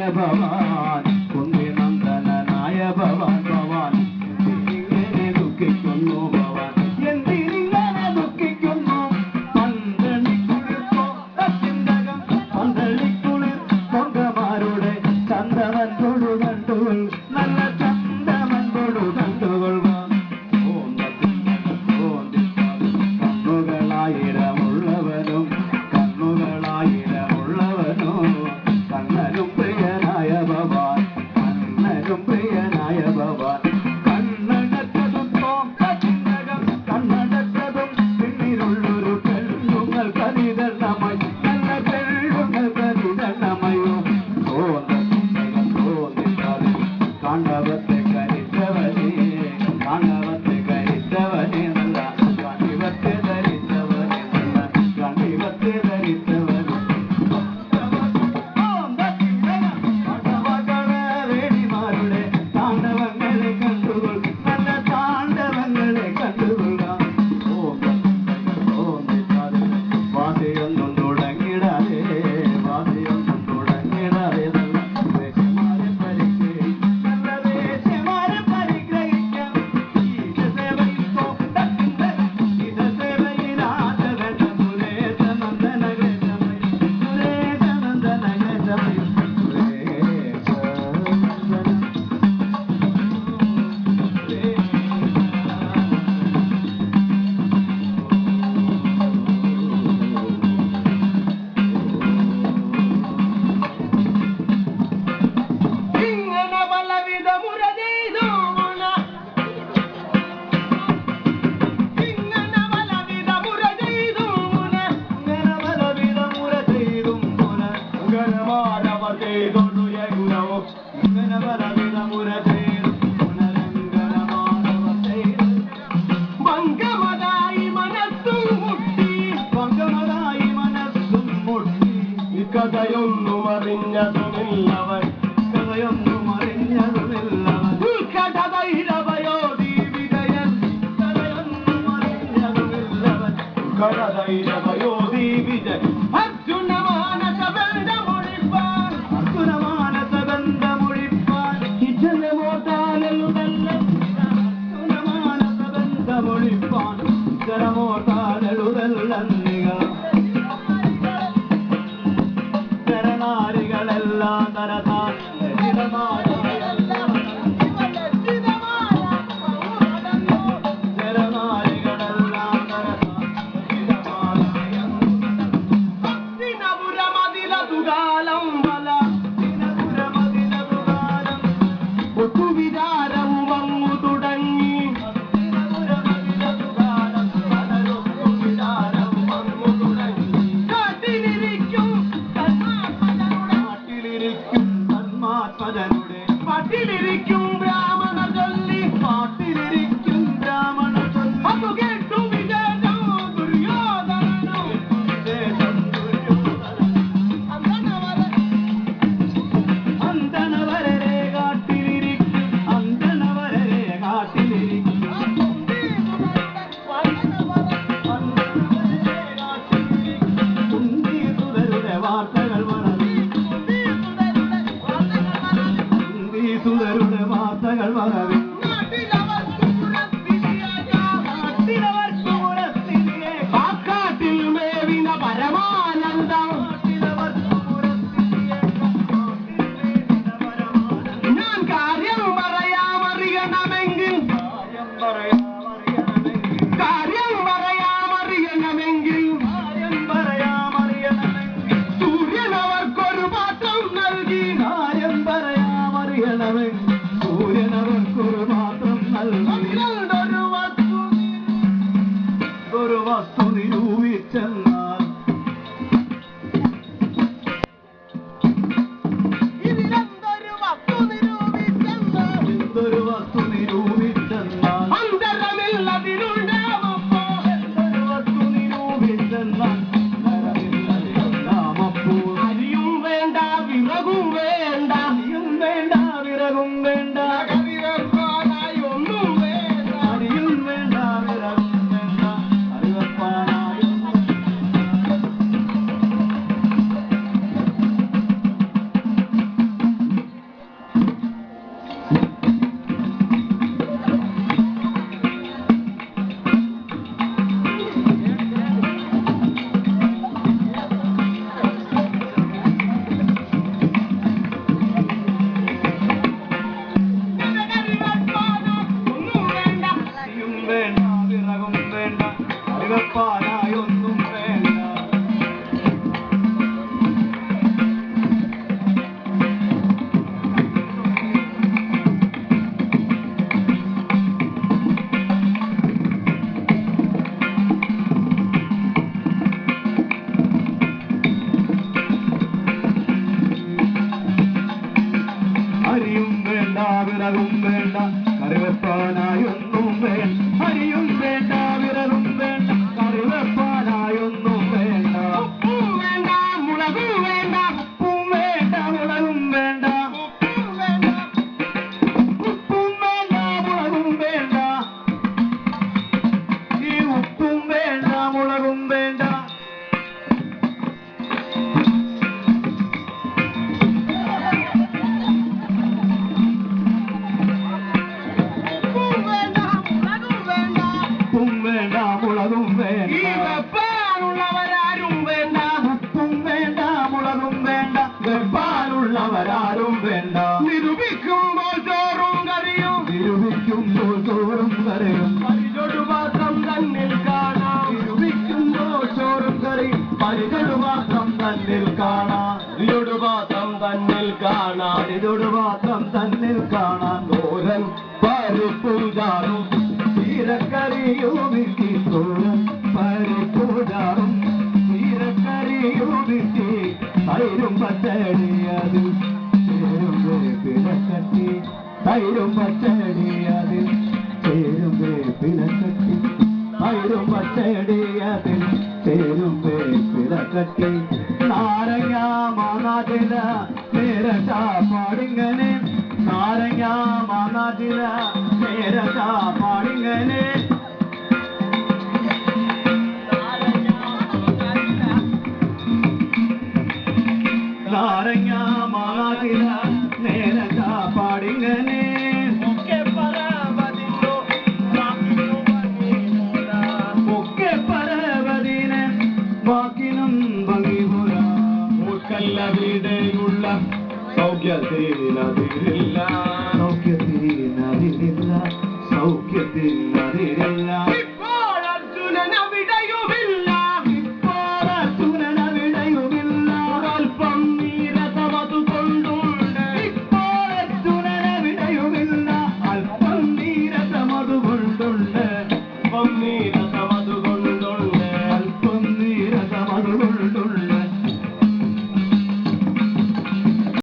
ഭവാൻ കുന്തിനന്ദനായ ഭവാൻ ഭവാൻ ഇങ്ങനെ ദുഃഖിക്കുന്നു ഭവാൻ എന്തിനിങ്ങനെ ദുഃഖിക്കുന്നു പന്തളിക്കുളിർ പൊങ്കമാരുടെ ചന്ദവൻ കൊടുകണ്ടുകൾ നല്ല ചന്ദവൻ കൊടുകണ്ടുകൾ കണ്ണുകളായിരമുള്ളവനും കണ്ണനും പ്രിയനായ ഭവാൻ കണ്ണനും പ്രിയനായ ഭവാൻ കണ്ണടച്ചതും കണ്ണടച്ചതും പിന്നിലുള്ളൊരു പെണ്ണുങ്ങൾ കരുതണമൈ നല്ല പെണ്ണുങ്ങൾ കരുതണമയോ തോന്നിക്കാതെ കാണ്ഡവത്തെ കരിച്ചവനെ കാണ്ഡവത്തെ കരിച്ചവനെ നല്ല കണിവത്തെ ധരിച്ചവനെ നല്ല കണിവത്തെ ധരിച്ചവനെ വേണിമാരുടെ താണ്ഡവങ്ങളെ കണ്ടുകൊൾ നല്ല താണ്ഡവങ്ങളെ കണ്ടുകൊള്ളാം വാസിയൊന്നും തുടങ്ങിടാതെ വാസിയൊന്നും തുടങ്ങിടാതെ വേശ്യമാരെ പരിഗ്രഹിക്കാം നല്ല വേശ്യമാരെ പരിഗ്രഹിക്കാം കഥയൊന്നും അറിഞ്ഞതുമില്ലവൻ കഥയൊന്നും അറിഞ്ഞതുമില്ലവൻ കഥധൈരവയോ ദീപിതയൻ കഥയൊന്നും അറിഞ്ഞതുമില്ലവൻ കഥധൈരവയോ ദീപിതൻ അർജുന മാനസ ബന്ധമൊഴിപ്പാൻ അർജുന മാനസ ബന്ധമൊഴിപ്പാൻ ഇജനമോതാലുതല്ല അർജുന മാനസ ബന്ധമൊഴിപ്പാൻ ഇജനമോതാലുതല്ല ശരണാരികളെല്ലാം തരതാൻ ശരണാരികളെല്ലാം ദിനപുരമതിലതുകാലം വല ദിനപുരമതിലതുകാലം ഒത്തുവിചാരവും അങ്ങു തുടങ്ങി ദിനപുരമതിലതുകാലം ഒത്തുവിചാരവും അങ്ങു തുടങ്ങി കാട്ടിലിരിക്കും തന്മാത്മജനുടെ പാട്ടിലിരിക്കും ബ്രാഹ്മണ ചൊല്ലി പാട്ടിലിരിക്കും ബ്രാഹ്മണ ചൊല്ലി അതു കേട്ടു വിജയം ദുര്യോധനനും അന്തണവരെ കാട്ടിലിരിക്കും അന്തണവരെ കാട്ടിലിരിക്കും കുന്തിസുതരുടെ വാർത്തകൾ സുതരുടെ വാർത്തകൾ വരവി കാട്ടിൽ മേവിന പരമാനന്ദം ഞാൻ കാര്യം പറയാമറിയണമെങ്കിൽ സൂര്യൻ അവർക്കൊരു പാത്രം നൽകി കാര്യം പറയാമറിയണമെങ്കിൽ സൂര്യൻ അവർക്ക് കാണാൻ ഇതൊടുപാത്രം തന്നിൽ കാണാൻ ഇതൊടുപാത്രം തന്നിൽ കാണാൻ തോരൻ പരിപ്പും ചാറും ചീരക്കറിയുമിട്ടി തോരൻ പരിപ്പും ചാറും ചീരക്കറിയുമിട്ടി തൈരും പച്ചടിയതിൽ ചേരും വേപ്പിലക്കട്ടി തൈരും പച്ചടിയതിൽ ചേരും വേപ്പിലക്കട്ടി തൈരും പച്ചടിയതിൽ ചേരും വേപ്പിലക്കട്ടി നാരങ്ങ മാനാട്ടില നേരട്ട പാടിങ്ങനെ നാരങ്ങ മാനാട്ടില നേരട്ട പാടിങ്ങനെ നാരങ്ങ മാനാട്ടില നേരട്ട പാടിങ്ങനെ ഒക്കെ പറവതിന്നു ഒക്കെ പരവതിന് വാക്കിനും ഭംഗിപുര മൂക്കല്ലവിടെയുള്ള സൗഖ്യത്തിനതിരില്ല സൗഖ്യത്തിനതിരില്ല സൗഖ്യത്തിനതിരില്ല ഇപ്പോൾ അർജുനനവിടെയുമില്ല ഇപ്പോൾ അർജുനനവിടെയുമില്ല അല്പം നീരസമതു കൊണ്ടുണ്ട് ഇപ്പോൾ അർജുനനവിടെയുമില്ല അല്പം നീരസമതുകൊണ്ടുണ്ട് അല്പം നീര